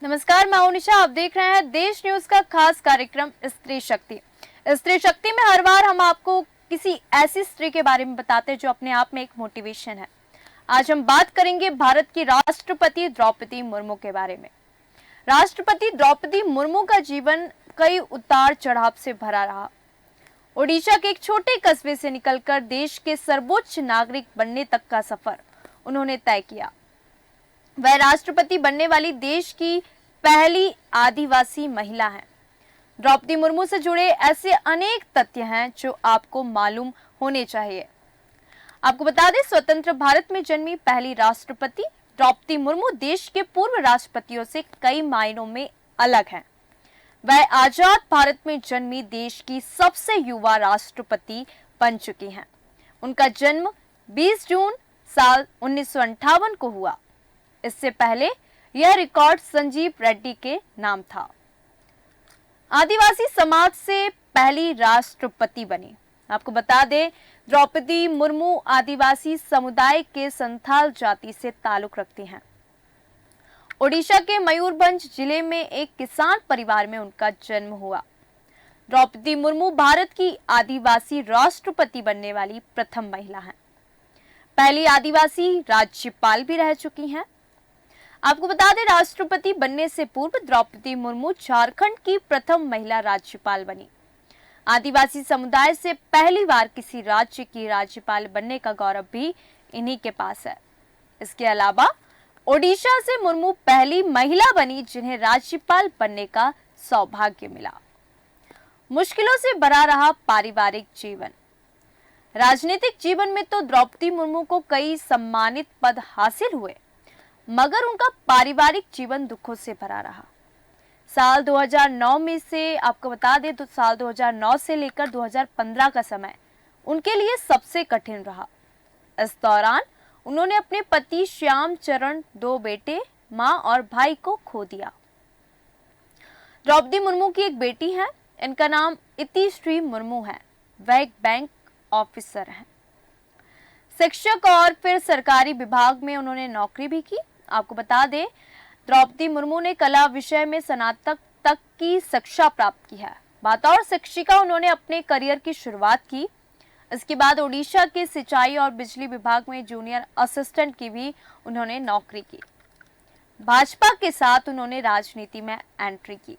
नमस्कार, मैं उनिशा। आप देख रहे हैं देश न्यूज का खास कार्यक्रम स्त्री शक्ति। स्त्री शक्ति में हर बार हम आपको किसी ऐसी स्त्री के बारे में बताते हैं जो अपने आप में एक मोटिवेशन है। आज हम बात करेंगे भारत की राष्ट्रपति द्रौपदी मुर्मू के बारे में। राष्ट्रपति द्रौपदी मुर्मू का जीवन कई उतार चढ़ाव से भरा रहा। ओडिशा के एक छोटे कस्बे से निकलकर देश के सर्वोच्च नागरिक बनने तक का सफर उन्होंने तय किया। वह राष्ट्रपति बनने वाली देश की पहली आदिवासी महिला हैं। द्रौपदी मुर्मू से जुड़े ऐसे अनेक तथ्य हैं जो आपको मालूम होने चाहिए। आपको बता दें, स्वतंत्र भारत में जन्मी पहली राष्ट्रपति द्रौपदी मुर्मू देश के पूर्व राष्ट्रपतियों से कई मायनों में अलग हैं। वह आजाद भारत में जन्मी देश की सबसे युवा राष्ट्रपति बन चुकी हैं। उनका जन्म 20 जून साल 1958 को हुआ। इससे पहले यह रिकॉर्ड संजीव रेड्डी के नाम था। आदिवासी समाज से पहली राष्ट्रपति बनी। आपको बता दें, द्रौपदी मुर्मू आदिवासी समुदाय के संथाल जाति से ताल्लुक रखती हैं। ओडिशा के मयूरभंज जिले में एक किसान परिवार में उनका जन्म हुआ। द्रौपदी मुर्मू भारत की आदिवासी राष्ट्रपति बनने वाली प्रथम महिला हैं। पहली आदिवासी राज्यपाल भी रह चुकी हैं। आपको बता दें, राष्ट्रपति बनने से पूर्व द्रौपदी मुर्मू झारखंड की प्रथम महिला राज्यपाल बनी। आदिवासी समुदाय से पहली बार किसी राज्य की राज्यपाल बनने का गौरव भी इन्हीं के पास है। इसके अलावा ओडिशा से मुर्मू पहली महिला बनी जिन्हें राज्यपाल बनने का सौभाग्य मिला। मुश्किलों से भरा रहा पारिवारिक जीवन। राजनीतिक जीवन में तो द्रौपदी मुर्मू को कई सम्मानित पद हासिल हुए, मगर उनका पारिवारिक जीवन दुखों से भरा रहा। साल 2009 में से आपको बता दें तो साल 2009 से लेकर 2015 का समय उनके लिए सबसे कठिन रहा। इस दौरान उन्होंने अपने पति श्याम चरण, 2 बेटे, मां और भाई को खो दिया। द्रौपदी मुर्मू की एक बेटी है, इनका नाम इतिश्री मुर्मू है। वह एक बैंक ऑफिसर हैं। शिक्षक और फिर सरकारी विभाग में उन्होंने नौकरी भी की। आपको बता दें, द्रौपदी मुर्मू ने कला विषय में स्नातक तक की शिक्षा प्राप्त की है। बतौर शिक्षिका उन्होंने अपने करियर की शुरुआत की। इसके बाद ओडिशा के सिंचाई और बिजली विभाग में जूनियर असिस्टेंट की भी उन्होंने नौकरी की। भाजपा के साथ उन्होंने राजनीति में एंट्री की।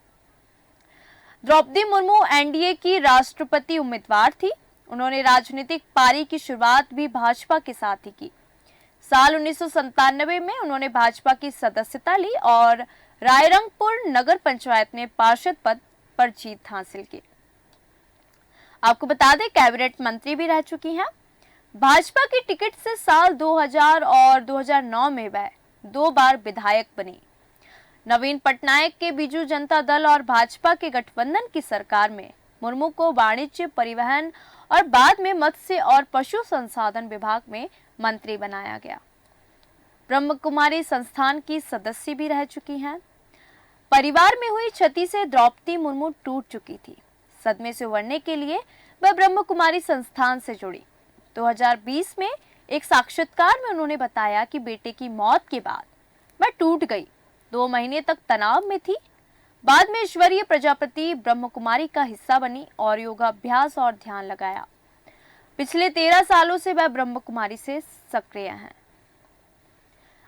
द्रौपदी मुर्मू एनडीए की राष्ट्रपति उम्मीदवार थी। उन्होंने राजनीतिक पारी की शुरुआत भी भाजपा के साथ ही की। साल 1997 में उन्होंने भाजपा की सदस्यता ली और रायरंगपुर नगर पंचायत में पार्षद पद पर जीत हासिल की। आपको बता दें, कैबिनेट मंत्री भी रह चुकी हैं। भाजपा की टिकट से साल 2000 और 2009 में वह 2 बार विधायक बनी। नवीन पटनायक के बीजू जनता दल और भाजपा के गठबंधन की सरकार में मुर्मू को वाणिज्य, परिवहन और बाद में मत्स्य और पशु संसाधन विभाग में मंत्री बनाया गया। ब्रह्म कुमारी संस्थान की सदस्य भी रह चुकी हैं। परिवार में हुई क्षति से द्रौपदी मुर्मू टूट चुकी थी। सदमे से उबरने के लिए वह ब्रह्म कुमारी संस्थान से जुड़ी। 2020 में एक साक्षात्कार में उन्होंने बताया कि बेटे की मौत के बाद मैं टूट गई। 2 महीने तक तनाव में थी। बाद में ईश्वरीय प्रजापति ब्रह्म कुमारी का हिस्सा बनी और योगाभ्यास और ध्यान लगाया। पिछले 13 सालों से वह ब्रह्म कुमारी से सक्रिय हैं।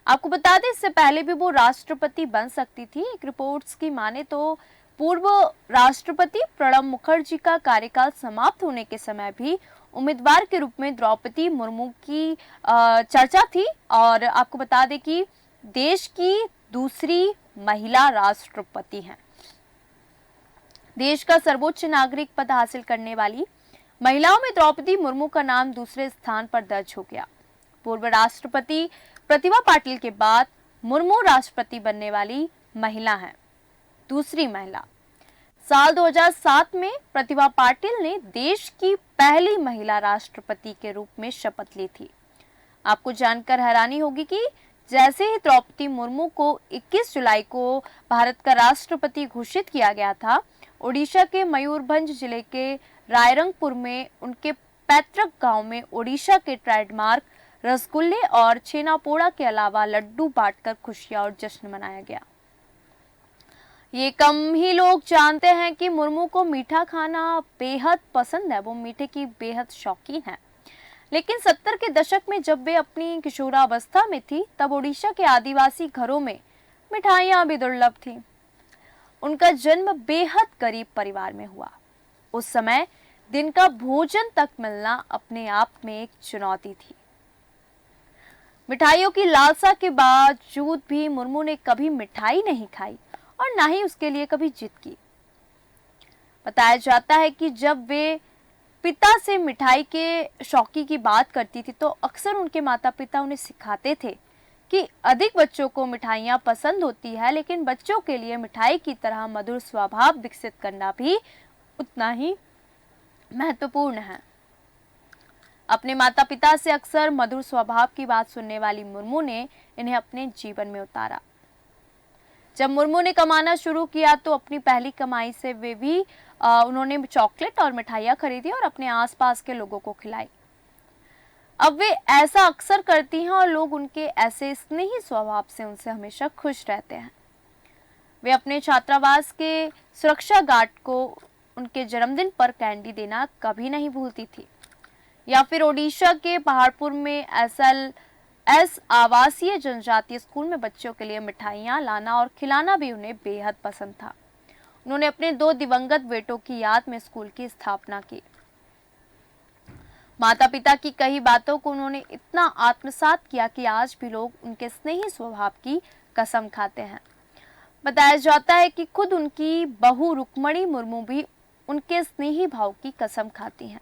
आपको बता दें, इससे पहले भी वो राष्ट्रपति बन सकती थी। एक रिपोर्ट्स की माने तो पूर्व राष्ट्रपति प्रणब मुखर्जी का कार्यकाल समाप्त होने के समय भी उम्मीदवार के रूप में द्रौपदी मुर्मू की चर्चा थी। और आपको बता दें कि देश की दूसरी महिला राष्ट्रपति हैं। देश का सर्वोच्च नागरिक पद हासिल करने वाली महिलाओं में द्रौपदी मुर्मू का नाम दूसरे स्थान पर दर्ज हो गया। पूर्व राष्ट्रपति प्रतिभा पाटिल के बाद मुर्मू राष्ट्रपति बनने वाली महिला हैं, दूसरी महिला। साल 2007 में प्रतिभा पाटिल ने देश की पहली महिला राष्ट्रपति के रूप में शपथ ली थी। आपको जानकर हैरानी होगी कि जैसे ही द्रौपदी मुर्मू को 21 जुलाई को भारत का राष्ट्रपति घोषित किया गया था, ओडिशा के मयूरभंज जिले के रायरंगपुर में उनके पैतृक गांव में ओडिशा के ट्रेडमार्क रसगुल्ले और छेना पोड़ा के अलावा लड्डू बांटकर खुशियां और जश्न मनाया गया। ये कम ही लोग जानते हैं कि मुर्मू को मीठा खाना बेहद पसंद है, वो मीठे की बेहद शौकीन है। लेकिन 70 के दशक में जब वे अपनी किशोरावस्था में थी, तब ओडिशा के आदिवासी घरों में मिठाइयां भी दुर्लभ थीं। उनका जन्म बेहद गरीब परिवार में हुआ। उस समय दिन का भोजन तक मिलना अपने आप में एक चुनौती थी। मिठाइयों की लालसा के बावजूद भी मुर्मू ने कभी मिठाई नहीं खाई और ना ही उसके लिए कभी जिद की। बताया जाता है कि जब वे पिता से मिठाई के शौकी की बात करती थी, तो अक्सर उनके माता पिता उन्हें सिखाते थे कि अधिक बच्चों को मिठाइयाँ पसंद होती है, लेकिन बच्चों के लिए मिठाई की तरह मधुर स्वभाव विकसित करना भी उतना ही महत्वपूर्ण है। अपने माता पिता से अक्सर मधुर स्वभाव की बात सुनने वाली मुर्मू ने इन्हें अपने जीवन में उतारा। जब मुर्मू ने कमाना शुरू किया तो अपनी पहली कमाई से वे भी उन्होंने चॉकलेट और मिठाइयाँ खरीदी और अपने आसपास के लोगों को खिलाई। अब वे ऐसा अक्सर करती हैं और लोग उनके ऐसे स्नेही स्वभाव से उनसे हमेशा खुश रहते हैं। वे अपने छात्रावास के सुरक्षा गार्ड को उनके जन्मदिन पर कैंडी देना कभी नहीं भूलती थी, या फिर ओडिशा के पहाड़पुर में SLS आवासीय जनजातीय स्कूल में बच्चों के लिए मिठाइयाँ लाना और खिलाना भी उन्हें बेहद पसंद था। उन्होंने अपने 2 दिवंगत बेटों की याद में स्कूल की स्थापना की। माता पिता की कई बातों को उन्होंने इतना आत्मसात किया कि आज भी लोग उनके स्नेही स्वभाव की कसम खाते हैं। बताया जाता है कि खुद उनकी बहू रुक्मणी मुर्मू भी उनके स्नेही भाव की कसम खाती हैं।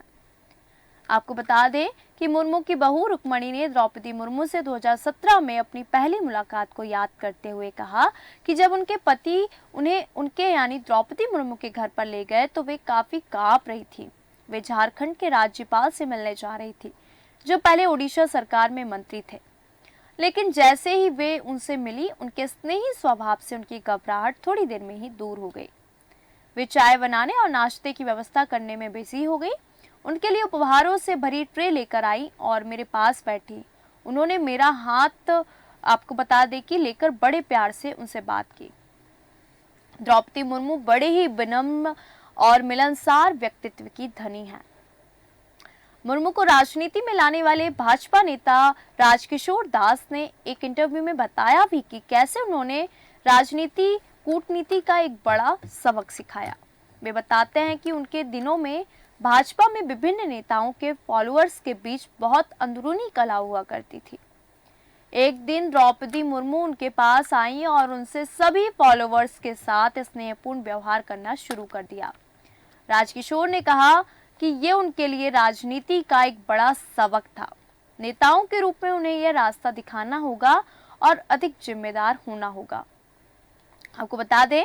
आपको बता दें कि मुर्मू की बहू रुक्मणी ने द्रौपदी मुर्मू से 2017 में अपनी पहली मुलाकात को याद करते हुए कहा कि जब उनके पति उन्हें उनके यानी द्रौपदी मुर्मू के घर पर ले गए तो वे काफी कांप रही थी। वे झारखंड के राज्यपाल से मिलने जा रही थी, जो पहले ओडिशा सरकार में मंत्री थे। लेकिन जैसे ही वे उनसे मिली, उनके स्नेही स्वभाव से उनकी घबराहट थोड़ी देर में ही दूर हो गई। वे चाय बनाने और नाश्ते की व्यवस्था करने में बिजी हो गई। उनके लिए उपहारों से भरी ट्रे लेकर आई और मेरे पास बैठी। उन्होंने मेरा हाथ, आपको बता दें कि लेकर बड़े प्यार से उनसे बात की। द्रौपदी मुर्मू बड़े ही विनम्र और मिलनसार व्यक्तित्व की धनी हैं। मुर्मू को राजनीति में लाने वाले भाजपा नेता राजकिशोर दास ने एक इंटरव्यू में बताया भी कि कैसे उन्होंने राजनीति कूटनीति का एक बड़ा सबक सिखाया। वे बताते हैं कि उनके दिनों में भाजपा में विभिन्न नेताओं के फॉलोअर्स के बीच बहुत अंदरूनी कलह हुआ करती थी। एक दिन द्रौपदी मुर्मू उनके पास आई और उनसे सभी फॉलोअर्स के साथ स्नेहपूर्ण व्यवहार करना शुरू कर दिया। राजकिशोर ने कहा कि ये उनके लिए राजनीति का एक बड़ा सबक था। नेताओं के रूप में उन्हें यह रास्ता दिखाना होगा और अधिक जिम्मेदार होना होगा। आपको बता दें,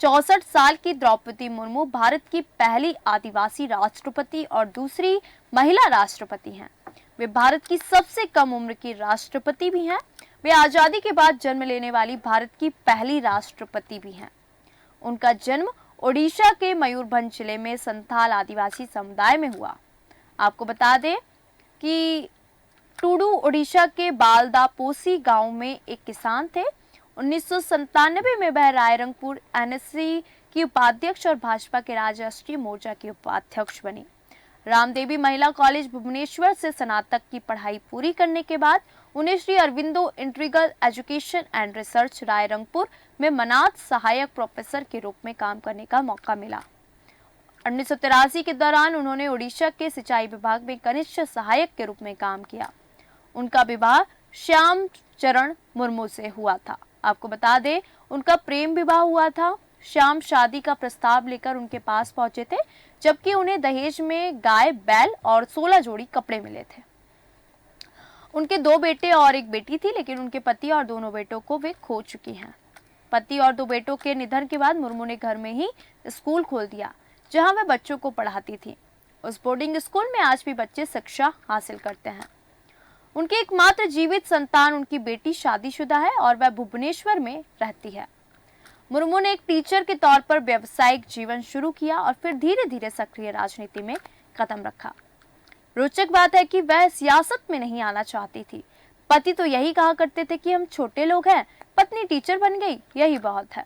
64 साल की द्रौपदी मुर्मू भारत की पहली आदिवासी राष्ट्रपति और दूसरी महिला राष्ट्रपति हैं। वे भारत की सबसे कम उम्र की राष्ट्रपति भी हैं। वे आजादी के बाद जन्म लेने वाली भारत की पहली राष्ट्रपति भी हैं। उनका जन्म ओडिशा के मयूरभंज जिले में संथाल आदिवासी समुदाय में हुआ। आपको बता दें कि टूडू ओडिशा के बालदापोसी गांव में एक किसान थे। 1997 में वह रायरंगपुर NSC की उपाध्यक्ष और भाजपा के राष्ट्रीय मोर्चा की उपाध्यक्ष बनी। रामदेवी महिला कॉलेज भुवनेश्वर से स्नातक की पढ़ाई पूरी करने के बाद उन्हें Shri Aurobindo integral education and research Rairangpur में मनात सहायक प्रोफेसर के रूप में काम करने का मौका मिला। 1983 के दौरान उन्होंने ओडिशा के सिंचाई विभाग में कनिष्ठ सहायक के रूप में काम किया। उनका विवाह श्याम चरण मुर्मू से हुआ था। आपको बता दें, उनका प्रेम विवाह हुआ था। श्याम शादी का प्रस्ताव लेकर उनके पास पहुंचे थे, जबकि उन्हें दहेज में गाय, बैल और 16 जोड़ी कपड़े मिले थे। उनके 2 बेटे और एक बेटी थी, लेकिन उनके पति और दोनों बेटों को वे खो चुकी हैं। पति और 2 बेटों के निधन के बाद मुर्मू ने घर में ही स्कूल खोल दिया, जहां वे बच्चों को पढ़ाती थी। उस बोर्डिंग स्कूल में आज भी बच्चे शिक्षा हासिल करते हैं। उनकी एकमात्र जीवित संतान उनकी बेटी शादीशुदा है और वह भुवनेश्वर में रहती है। मुर्मू ने एक टीचर के तौर पर व्यावसायिक जीवन शुरू किया और फिर धीरे धीरे सक्रिय राजनीति में कदम रखा। रोचक बात है कि वह सियासत में नहीं आना चाहती थी। पति तो यही कहा करते थे कि हम छोटे लोग हैं, पत्नी टीचर बन गई, यही बहुत है।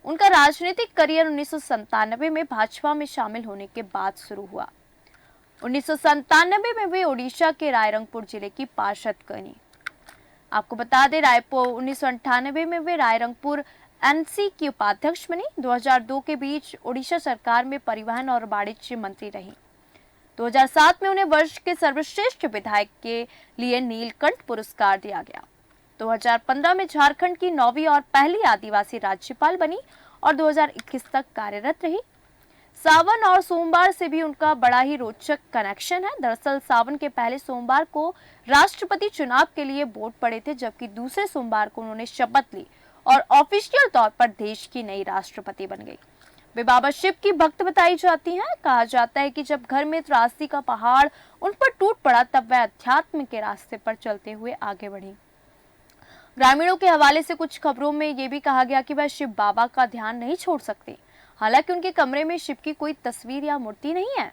उनका राजनीतिक करियर 1997 में भाजपा में शामिल होने के बाद शुरू हुआ। 1997 में वे ओडिशा के रायरंगपुर जिले की पार्षद बनी। आपको बता दें, रायपुर 1998 में वे रायरंगपुर एनसी की उपाध्यक्ष बनी। 2002 के बीच ओडिशा सरकार में परिवहन और वाणिज्य मंत्री रही। 2007 में उन्हें वर्ष के सर्वश्रेष्ठ विधायक के लिए नीलकंठ पुरस्कार दिया गया। 2015 में झारखंड की 9वीं और पहली आदिवासी राज्यपाल बनी और 2021 तक कार्यरत रही। सावन और सोमवार से भी उनका बड़ा ही रोचक कनेक्शन है। दरअसल सावन के पहले सोमवार को राष्ट्रपति चुनाव के लिए वोट पड़े थे, जबकि दूसरे सोमवार को उन्होंने शपथ ली और ऑफिशियल तौर पर देश की नई राष्ट्रपति बन गई। वे बाबा शिव की भक्त बताई जाती हैं। कहा जाता है कि जब घर में त्रासदी का पहाड़ उन पर टूट पड़ा, तब वह अध्यात्म के रास्ते पर चलते हुए आगे बढ़ी। ग्रामीणों के हवाले से कुछ खबरों में यह भी कहा गया कि वह शिव बाबा का ध्यान नहीं छोड़ सकते। हालांकि उनके कमरे में शिव की कोई तस्वीर या मूर्ति नहीं है,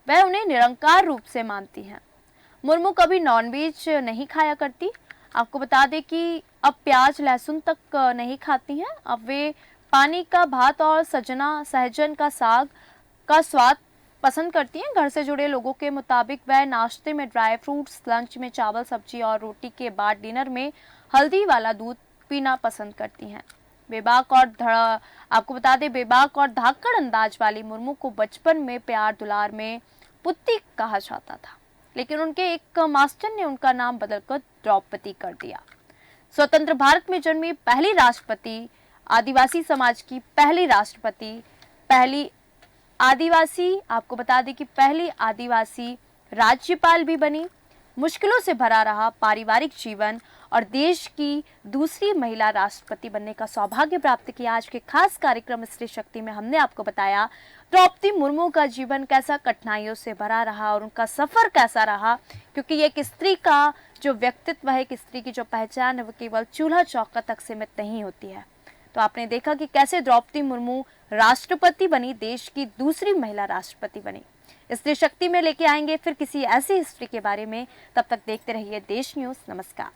वह उन्हें निरंकार रूप से मानती हैं। मुर्मू कभी नॉनवेज नहीं खाया करती। आपको बता दें कि अब प्याज लहसुन तक नहीं खाती हैं। अब वे पानी का भात और सहजन का साग का स्वाद पसंद करती हैं। घर से जुड़े लोगों के मुताबिक वह नाश्ते में ड्राई फ्रूट्स, लंच में चावल सब्जी और रोटी के बाद डिनर में हल्दी वाला दूध पीना पसंद करती हैं। आपको बता दें, बेबाक और धाकड़ अंदाज वाली मुर्मू को बचपन में प्यार दुलार में पुत्ती कहा जाता था, लेकिन उनके एक मास्टर ने उनका नाम बदलकर द्रौपदी कर दिया। स्वतंत्र भारत में जन्मी पहली राष्ट्रपति, आदिवासी समाज की पहली राष्ट्रपति, आपको बता दें कि पहली आदिवासी राज्यपाल भी बनी। मुश्किलों से भरा रहा पारिवारिक जीवन और देश की दूसरी महिला राष्ट्रपति बनने का सौभाग्य प्राप्त किया। आज के खास कार्यक्रम स्त्री शक्ति में हमने आपको बताया द्रौपदी मुर्मू का जीवन कैसा कठिनाइयों से भरा रहा और उनका सफर कैसा रहा, क्योंकि एक स्त्री का जो व्यक्तित्व है, एक स्त्री की जो पहचान है, वो केवल चूल्हा चौका तक सीमित नहीं होती है। तो आपने देखा कि कैसे द्रौपदी मुर्मू राष्ट्रपति बनी, देश की दूसरी महिला राष्ट्रपति बनी। स्त्री शक्ति में लेके आएंगे फिर किसी ऐसी हिस्ट्री के बारे में। तब तक देखते रहिए देश न्यूज। नमस्कार।